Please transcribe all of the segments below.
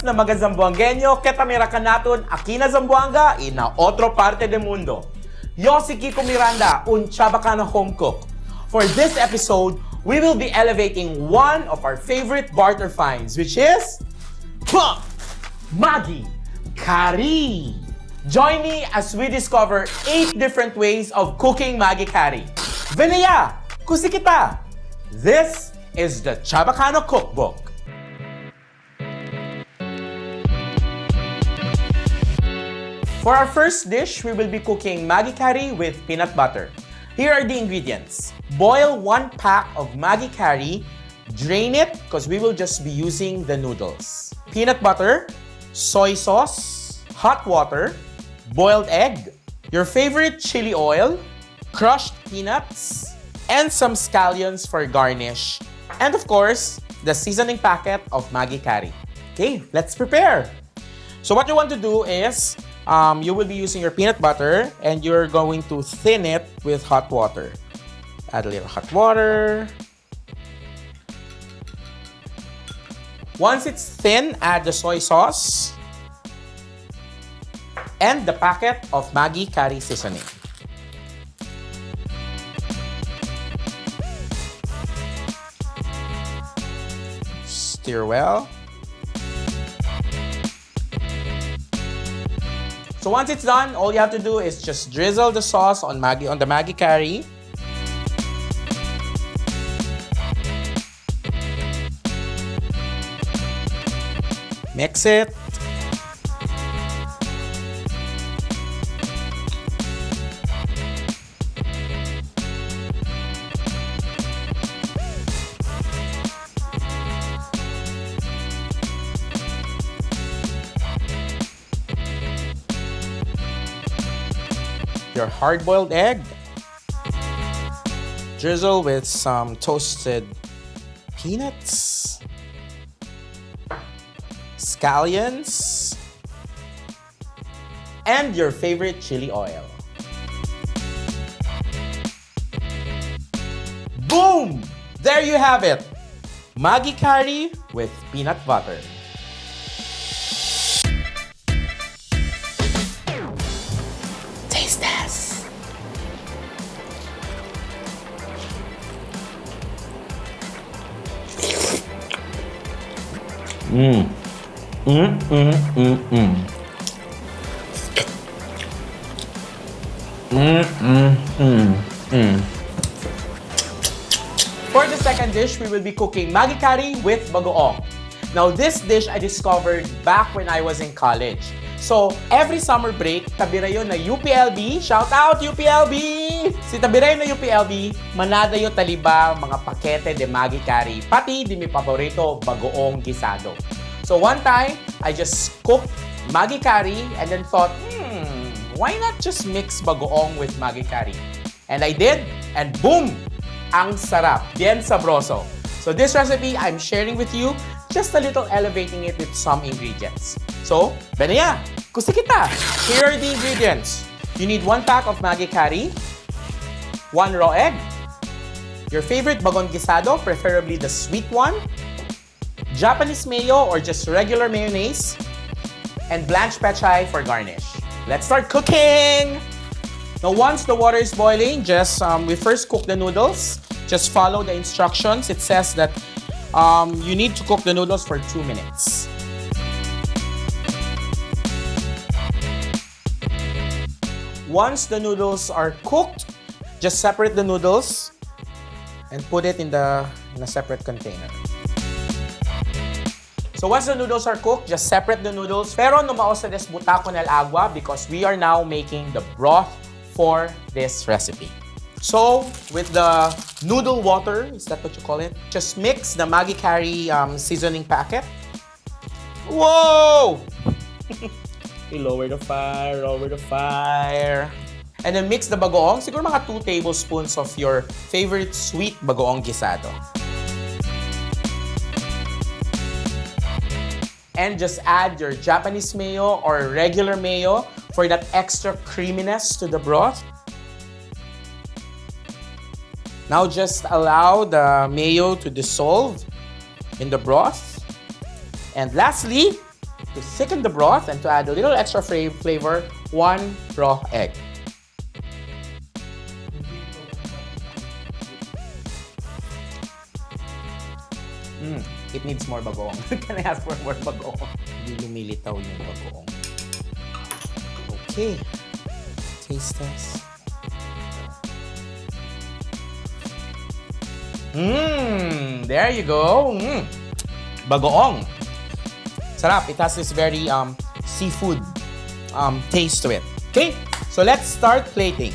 Na mga Zamboangueño, ketamira ka naton, aquí na Zamboanga, ina otro parte del mundo. Yo si Kiko Miranda, un Chabacano home cook. For this episode, we will be elevating one of our favorite barter finds, which is Maggi Kari. Join me as we discover 8 different ways of cooking Maggi Kari. Venaya, kusi kita! This is the Chabacano Cookbook. For our first dish, we will be cooking Maggi Kari with peanut butter. Here are the ingredients. Boil 1 pack of Maggi Kari, drain it because we will just be using the noodles. Peanut butter, soy sauce, hot water, boiled egg, your favorite chili oil, crushed peanuts, and some scallions for garnish. And of course, the seasoning packet of Maggi Kari. Okay, let's prepare. So what you want to do is, you will be using your peanut butter and you're going to thin it with hot water. Add a little hot water. Once it's thin, add the soy sauce and the packet of Maggi Kari seasoning. Stir well. So once it's done, all you have to do is just drizzle the sauce on the Maggi Kari. Mix it. Your hard-boiled egg. Drizzle with some toasted peanuts, scallions, and your favorite chili oil. Boom! There you have it! Maggi Kari with peanut butter. Taste test! For the second dish, we will be cooking Maggi Kari with bagoong. Now, this dish I discovered back when I was in college. So, every summer break, tabirayo na UPLB, shout out UPLB! Si tabirayo na UPLB, manadayo taliba mga pakete de Maggi Kari, pati di mi paborito bagoong gisado. So one time, I just cooked Maggi Kari and then thought, why not just mix bagoong with Maggi Kari? And I did, and boom! Ang sarap, bien sabroso. So this recipe I'm sharing with you, just a little elevating it with some ingredients. So, Benaya, kusi kita! Here are the ingredients. You need 1 pack of Maggi Kari, 1 raw egg, your favorite bagong gisado, preferably the sweet one, Japanese mayo or just regular mayonnaise, and blanched pechay for garnish. Let's start cooking! Now, once the water is boiling, just we first cook the noodles. Just follow the instructions. It says that you need to cook the noodles for 2 minutes. Once the noodles are cooked, just separate the noodles and put it in a separate container. So once the noodles are cooked, just separate the noodles. Pero numaos sa desbutako ng agua because we are now making the broth for this recipe. So with the noodle water, is that what you call it? Just mix the Maggi Kari seasoning packet. Whoa! Lower the fire, lower the fire. And then mix the bagoong. Siguro mga 2 tablespoons of your favorite sweet bagoong gisado. And just add your Japanese mayo or regular mayo for that extra creaminess to the broth. Now just allow the mayo to dissolve in the broth. And lastly, To thicken the broth and to add a little extra flavor, 1 raw egg. It needs more bagoong. Can I ask for more bagoong? Hindi lumilitaw yung bagoong. Okay. Taste test. There you go. Bagoong. Sarap. It has this very seafood taste to it. Okay, so let's start plating.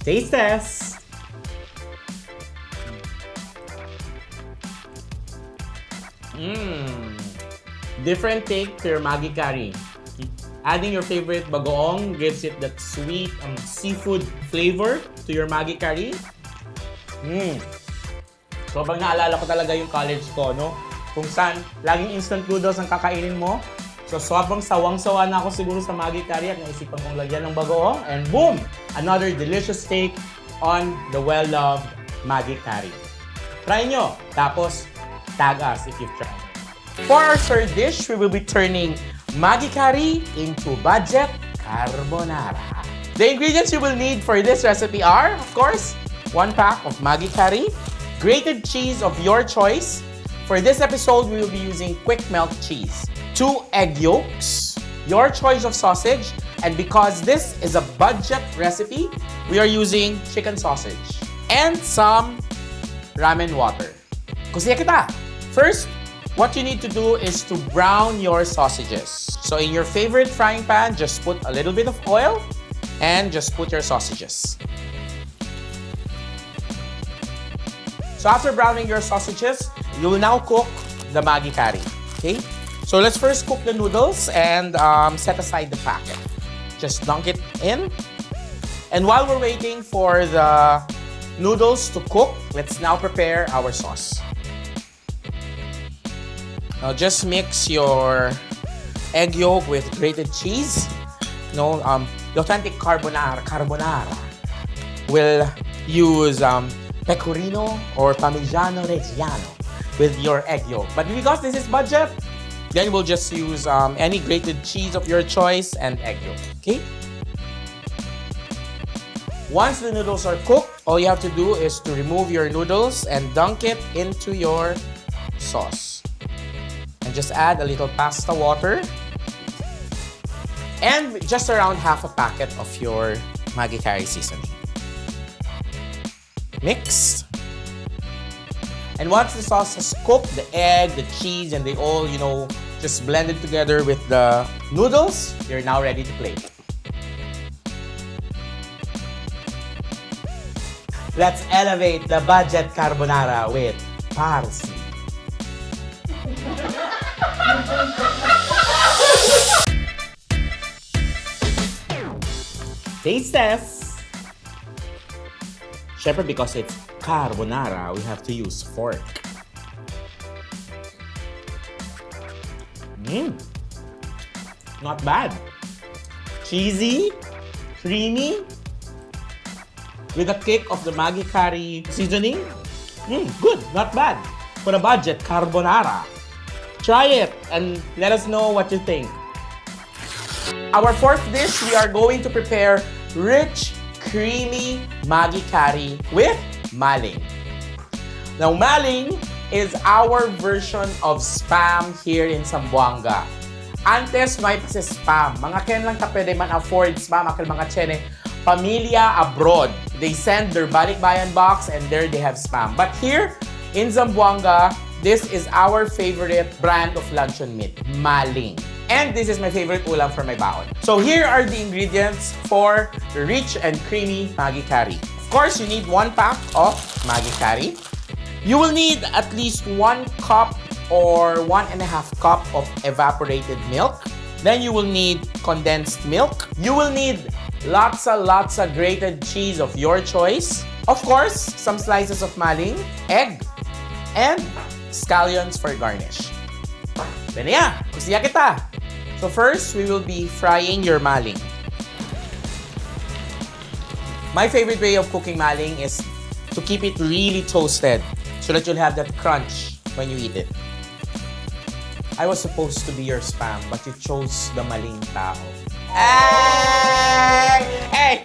Taste test. Different take to your Maggi Kari. Adding your favorite bagoong gives it that sweet seafood flavor to your Maggi Kari. Sobrang naalala ko talaga yung college ko, no? Kung saan, laging instant noodles ang kakainin mo. So, sobrang sawang-sawa na ako siguro sa Maggi Kari at naisipan kong lagyan ng bagoong. And boom! Another delicious take on the well-loved Maggi Kari. Try nyo. Tapos, tag us if you've tried. For our third dish, we will be turning Maggi Kari into budget carbonara. The ingredients you will need for this recipe are, of course, 1 pack of Maggi Kari, grated cheese of your choice. For this episode, we will be using quick melt cheese, 2 egg yolks, your choice of sausage, and because this is a budget recipe, we are using chicken sausage, and some ramen water. Kusiya kita! First, what you need to do is to brown your sausages. So in your favorite frying pan, just put a little bit of oil and just put your sausages. So after browning your sausages, you will now cook the Maggi Kari. Okay? So let's first cook the noodles and set aside the packet. Just dunk it in. And while we're waiting for the noodles to cook, let's now prepare our sauce. Now just mix your egg yolk with grated cheese. No, the authentic carbonara will use pecorino or parmigiano reggiano with your egg yolk. But because this is budget, then we'll just use any grated cheese of your choice and egg yolk. Okay? Once the noodles are cooked, all you have to do is to remove your noodles and dunk it into your sauce. And just add a little pasta water and just around half a packet of your Maggi Kari seasoning. Mix. And once the sauce has cooked, the egg, the cheese, and they all, just blended together with the noodles, you're now ready to plate. Let's elevate the budget carbonara with parsley. Taste test. Syempre, because it's carbonara, we have to use fork. Not bad. Cheesy, creamy, with a kick of the Maggi Kari seasoning. Good, not bad. For a budget carbonara. Try it and let us know what you think. Our fourth dish, we are going to prepare rich, creamy Maggi Kari with maling. Now, maling is our version of spam here in Zamboanga. Antes, may spam. Mga ken lang ka pwede man afford spam, akil mga chene, pamilya abroad. They send their balikbayan box and there they have spam. But here in Zamboanga, this is our favorite brand of luncheon meat, maling. And this is my favorite ulam for my baon. So here are the ingredients for the rich and creamy Maggi Kari. Of course, you need 1 pack of Maggi Kari. You will need at least 1 cup or 1.5 cup of evaporated milk. Then you will need condensed milk. You will need lots of grated cheese of your choice. Of course, some slices of maling, egg, and scallions for garnish. Benya, kusiya kita! So first, we will be frying your maling. My favorite way of cooking maling is to keep it really toasted so that you'll have that crunch when you eat it. I was supposed to be your spam, but you chose the maling tao. Hey!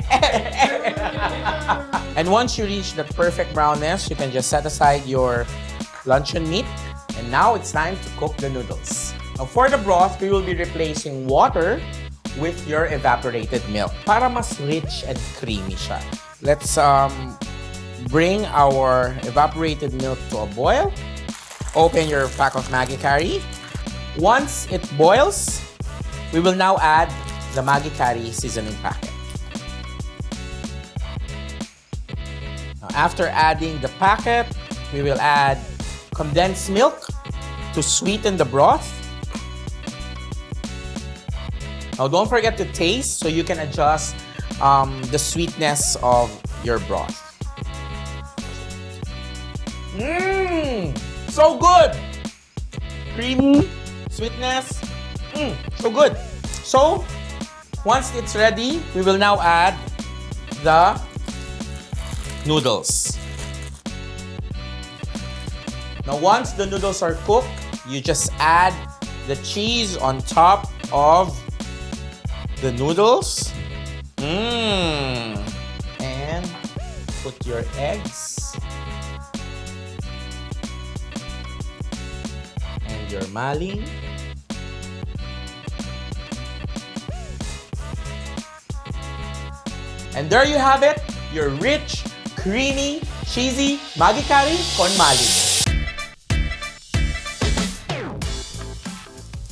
And once you reach the perfect brownness, you can just set aside your luncheon meat. And now it's time to cook the noodles. Now for the broth, we will be replacing water with your evaporated milk para mas rich and creamy siya. Let's bring our evaporated milk to a boil. Open your pack of Maggi Kari. Once it boils, we will now add the Maggi Kari seasoning packet. Now, after adding the packet, we will add condensed milk to sweeten the broth. Now, don't forget to taste so you can adjust the sweetness of your broth. So good! Creamy, sweetness, so good. So, once it's ready, we will now add the noodles. Now, once the noodles are cooked, you just add the cheese on top of the noodles. And put your eggs. And your maling. And there you have it, your rich, creamy, cheesy Maggi Kari con maling.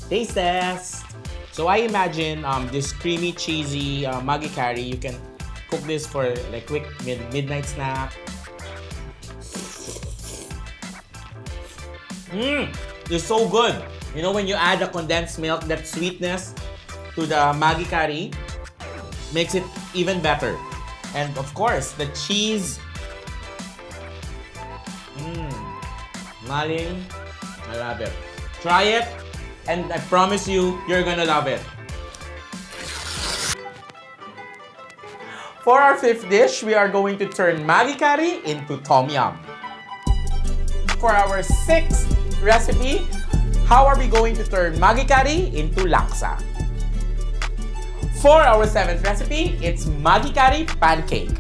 Taste test! So I imagine this creamy, cheesy Maggi Kari, you can cook this for like quick midnight snack. It's so good. You know, when you add the condensed milk, that sweetness to the Maggi Kari makes it even better. And of course, the cheese. Maling, I love it. Try it, and I promise you, you're gonna love it. For our fifth dish, we are going to turn Maggi Kari into Tom Yum. For our sixth recipe, how are we going to turn Maggi Kari into laksa? For our seventh recipe, it's Maggi Kari pancake.